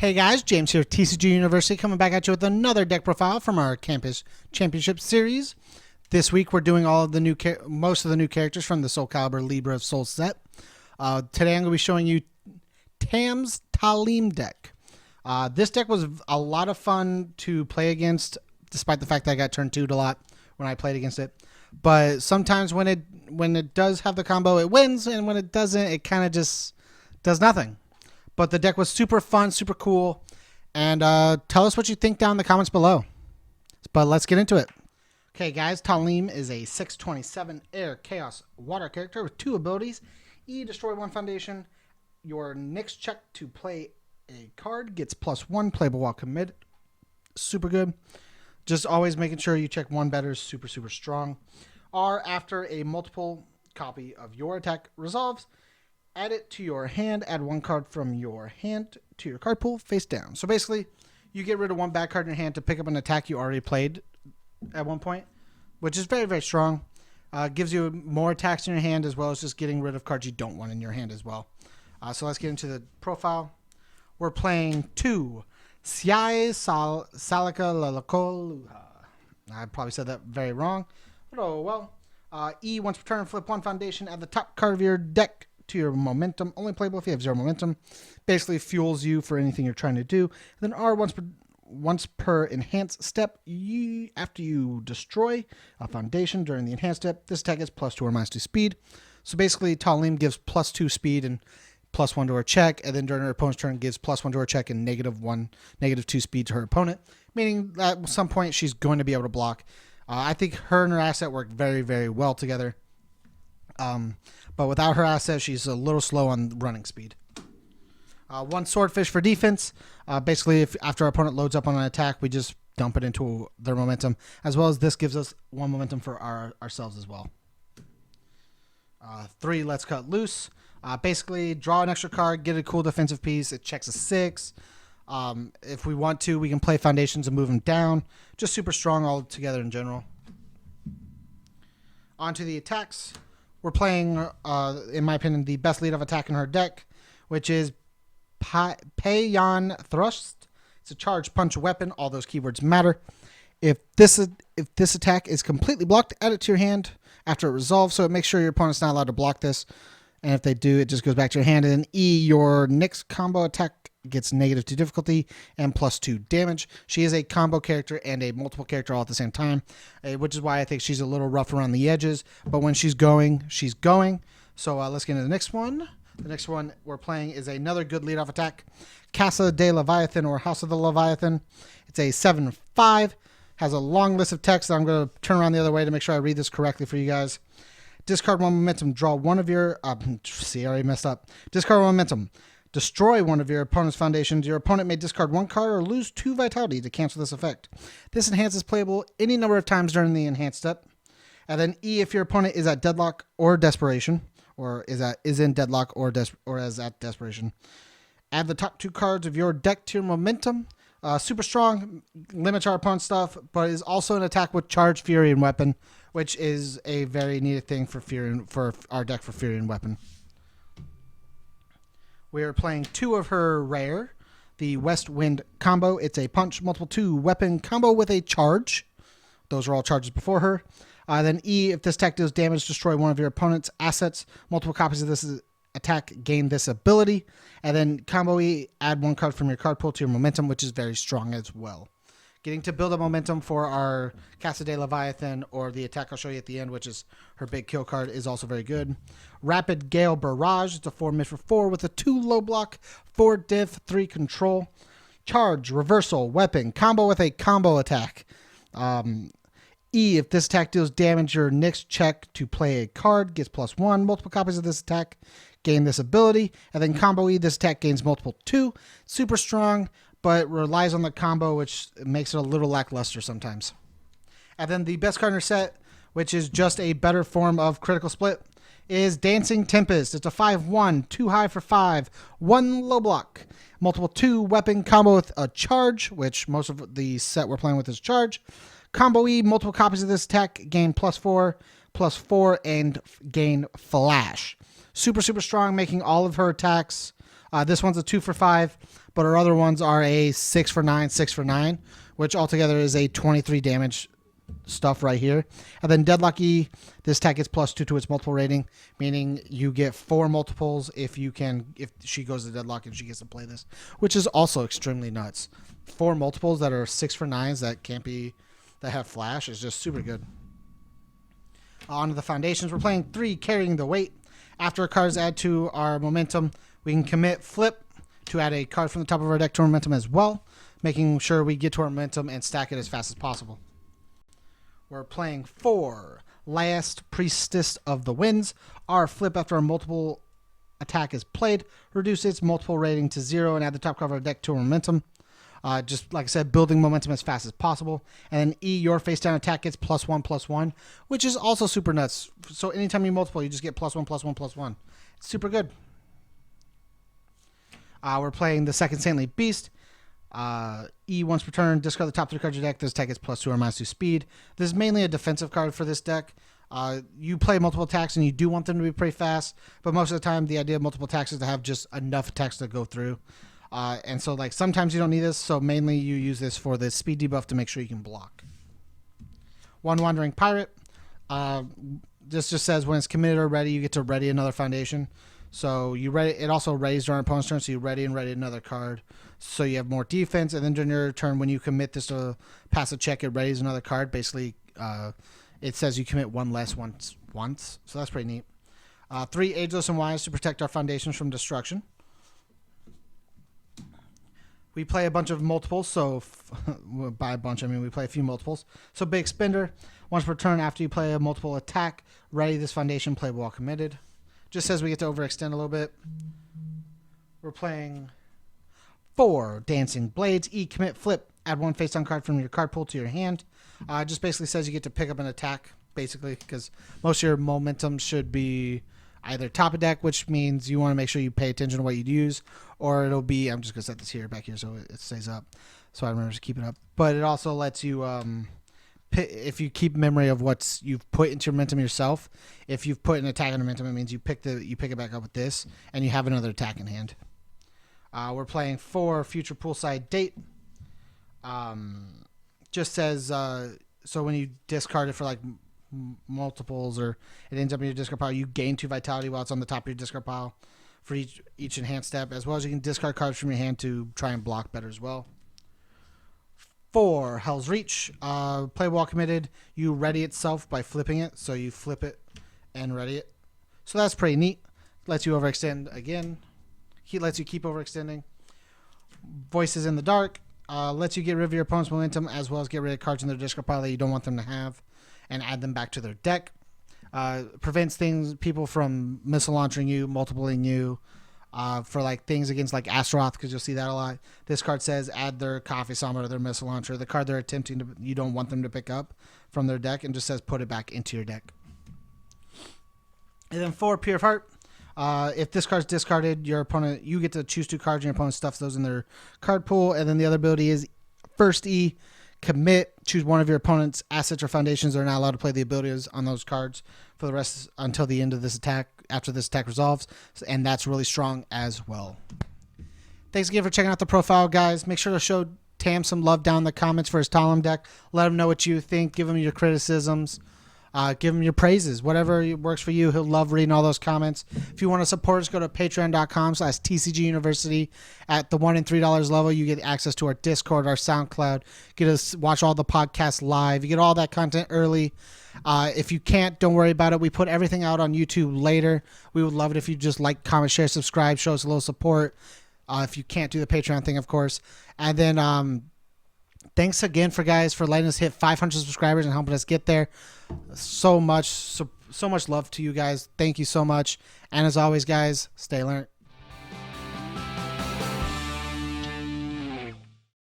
Hey guys, James here, TCGU University, coming back at you with another deck profile from our Campus Championship series. This week we're doing all of the most of the new characters from the Soul Calibur Libra of Soul set. Today I'm going to be showing you Tam's Talim deck. This deck was a lot of fun to play against, despite the fact that I got turned 2'd a lot when I played against it. But sometimes when it does have the combo, it wins, and when it doesn't, it kind of just does nothing. But the deck was super fun, super cool. And tell us what you think down in the comments below. But let's get into it. Okay, guys, Talim is a 627 Air Chaos Water character with 2 abilities. E, destroy 1 foundation. Your next check to play a card gets +1 playable while committed. Super good. Just always making sure you check 1 better is super, super strong. R, after a multiple copy of your attack resolves, add it to your hand. Add 1 card from your hand to your card pool face down. So basically, you get rid of 1 bad card in your hand to pick up an attack you already played at one point, which is very, very strong. Gives you more attacks in your hand, as well as just getting rid of cards you don't want in your hand as well. So let's get into the profile. We're playing 2 Siai Salika Lalakoluha. I probably said that very wrong, but oh well. E, once per turn, flip 1 foundation. Add the top card of your deck to your momentum. Only playable if you have 0 momentum. Basically fuels you for anything you're trying to do. And then R, once per enhanced step, after you destroy a foundation during the enhanced step, this attack gets +2 or -2 speed. So basically, Talim gives +2 speed and +1 to her check, and then during her opponent's turn gives +1 to her check and -2 speed to her opponent, meaning that at some point she's going to be able to block. I think her and her asset work very, very well together. But without her asset, she's a little slow on running speed. 1 Swordfish for defense. Basically, if after our opponent loads up on an attack, we just dump it into their momentum, as well as this gives us 1 momentum for ourselves as well. 3 Let's Cut Loose. Basically, draw an extra card, get a cool defensive piece. It checks a 6. If we want to, we can play foundations and move them down. Just super strong all together in general. On to the attacks. We're playing, in my opinion, the best lead-off attack in her deck, which is Payan Thrust. It's a charge punch weapon. All those keywords matter. If this attack is completely blocked, add it to your hand after it resolves, so it makes sure your opponent's not allowed to block this. And if they do, it just goes back to your hand. And then E, your next combo attack gets -2 difficulty and +2 damage. She is a combo character and a multiple character all at the same time, which is why I think she's a little rough around the edges. But when she's going, she's going. So let's get into the next one. The next one we're playing is another good leadoff attack. Casa de Leviathan, or House of the Leviathan. It's a 7/5. Has a long list of text that I'm going to turn around the other way to make sure I read this correctly for you guys. Discard 1 momentum. Draw 1 of your... see, I already messed up. Discard 1 momentum. Destroy 1 of your opponent's foundations. Your opponent may discard 1 card or lose 2 vitality to cancel this effect. This enhance is playable any number of times during the enhanced step. And then E, if your opponent is at deadlock or desperation, or is in deadlock or is at desperation, add the top 2 cards of your deck to your momentum. Super strong, limits our opponent's stuff, but is also an attack with charge, fury, and weapon, which is a very needed thing for our deck for fury and weapon. We are playing 2 of her rare, the West Wind combo. It's a punch, multiple 2 weapon combo with a charge. Those are all charges before her. Then E, if this attack deals damage, destroy 1 of your opponent's assets. Multiple copies of this attack gain this ability. And then combo E, add 1 card from your card pool to your momentum, which is very strong as well. Getting to build a momentum for our Casa de Leviathan, or the attack I'll show you at the end, which is her big kill card, is also very good. Rapid Gale Barrage. It's a 4 mid for 4 with a 2 low block, 4 div, 3 control. Charge, reversal, weapon, combo with a combo attack. E, if this attack deals damage, your next check to play a card gets +1. Multiple copies of this attack gain this ability. And then combo E, this attack gains multiple 2. Super strong, but relies on the combo, which makes it a little lackluster sometimes. And then the best card in her set, which is just a better form of critical split, is Dancing Tempest. It's a 5/1, 2 high for 5, 1 low block, multiple 2 weapon combo with a charge, which most of the set we're playing with is charge. Combo E, multiple copies of this attack, gain +4, and gain flash. Super, super strong, making all of her attacks This one's a 2 for 5, but our other ones are a 6 for 9, 6 for 9, which altogether is a 23 damage stuff right here. And then Deadlock E, this attack gets +2 to its multiple rating, meaning you get 4 multiples if she goes to Deadlock and she gets to play this, which is also extremely nuts. 4 multiples that are 6 for 9s that have flash is just super good. On to the foundations. We're playing 3, carrying the weight. After a card is added to our momentum, we can commit flip to add a card from the top of our deck to our momentum as well, making sure we get to our momentum and stack it as fast as possible. We're playing 4, Last Priestess of the Winds. Our flip after a multiple attack is played, reduce its multiple rating to 0 and add the top card of our deck to our momentum. Just like I said, building momentum as fast as possible. And then E, your face down attack gets +1/+1, which is also super nuts. So anytime you multiple, you just get +1/+1/+1. It's super good. We're playing the second Saintly Beast. E, once per turn, discard the top 3 cards of your deck. This attack gets +2 or -2 speed. This is mainly a defensive card for this deck. You play multiple attacks and you do want them to be pretty fast, but most of the time the idea of multiple attacks is to have just enough attacks to go through. And so like sometimes you don't need this, so mainly you use this for the speed debuff to make sure you can block. One Wandering Pirate. This just says when it's committed or ready, you get to ready another foundation. So you ready. It also readies during opponent's turn, so you ready and ready another card, so you have more defense. And then during your turn, when you commit this to pass a check, it readies another card. Basically, it says you commit one less once, so that's pretty neat. 3 Ageless and Wise to protect our foundations from destruction. We play a bunch of multiples, so by a bunch I mean we play a few multiples. So Big Spender, once per turn after you play a multiple attack, ready this foundation, playable while committed. Just says we get to overextend a little bit. We're playing 4 Dancing Blades. E, commit flip, add 1 face down card from your card pool to your hand. Just basically says you get to pick up an attack, basically, because most of your momentum should be either top of deck, which means you want to make sure you pay attention to what you use, or it'll be, I'm just going to set this here, back here, so it stays up, so I remember to keep it up. But it also lets you, if you keep memory of what you've put into your momentum yourself, if you've put an attack in momentum, it means you pick it back up with this, and you have another attack in hand. We're playing 4 Future Poolside Date. Just says, so when you discard it for like multiples or it ends up in your discard pile, you gain 2 vitality while it's on the top of your discard pile for each enhanced step, as well as you can discard cards from your hand to try and block better as well. 4 Hell's Reach. Play while committed. You ready itself by flipping it, so you flip it and ready it. So that's pretty neat. Lets you overextend again. He lets you keep overextending. Voices in the Dark. Lets you get rid of your opponent's momentum, as well as get rid of cards in their discard pile that you don't want them to have, and add them back to their deck. Prevents people from missile launching you, multipling you, for like things against like Astaroth, because you'll see that a lot. This card says add their Coffee Samba to their missile launcher, the card they're attempting to, you don't want them to pick up from their deck, and just says put it back into your deck. And then 4 Pure of Heart. If this card's discarded, your opponent, you get to choose 2 cards and your opponent stuffs those in their card pool. And then the other ability is first E, commit, choose one of your opponent's assets or foundations. They're not allowed to play the abilities on those cards for the rest until the end of this attack, after this attack resolves. And that's really strong as well. Thanks again for checking out the profile, guys. Make sure to show Tam some love down in the comments for his Talim deck. Let him know what you think. Give him your criticisms. Give him your praises. Whatever works for you. He'll love reading all those comments. If you want to support us, go to patreon.com/TCGU University. At the $1 and $3 level, you get access to our Discord, our SoundCloud. Get us watch all the podcasts live. You get all that content early. If you can't, don't worry about it. We put everything out on YouTube later. We would love it if you just like, comment, share, subscribe, show us a little support. If you can't do the Patreon thing, of course. And then thanks again for letting us hit 500 subscribers and helping us get there. So much love to you guys. Thank you so much. And as always, guys, stay learned.